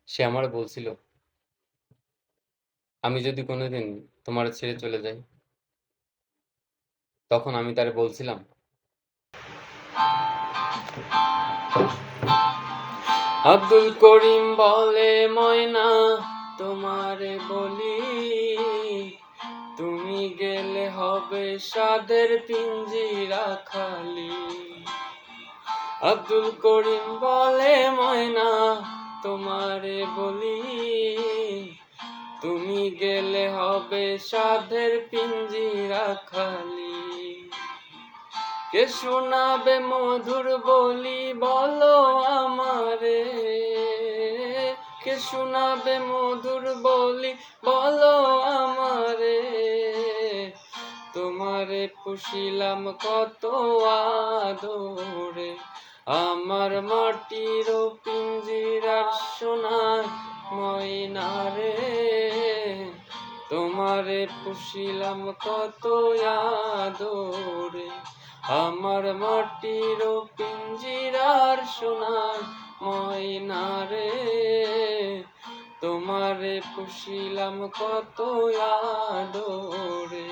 সে আমারে বলছিল, আমি যদি কোনোদিন তোমারে ছেড়ে চলে যাই, তখন আমি তারে বলছিলাম, আব্দুল করিম বলে ময়না তোমারে বলি, তুমি গেলে হবে সাদের পিঞ্জিরা খালি। আব্দুল করিম বলে ময়না তোমারে বলি, তুমি গেলে হবে সাধের পিঞ্জিরা খালি। কে শোনাবে মধুর বলি বলো আমারে, কে শোনাবে মধুর বলি বলো আমারে, তোমারে পুষিলাম কত আদরে, আমার মাটির পিঞ্জিরার সোনার ময়না রে, তোমারে পুষিলাম কত আদরে, আমার মাটির পিঞ্জিরার সোনার ময়না রে, তোমারে পুষিলাম কত আদরে।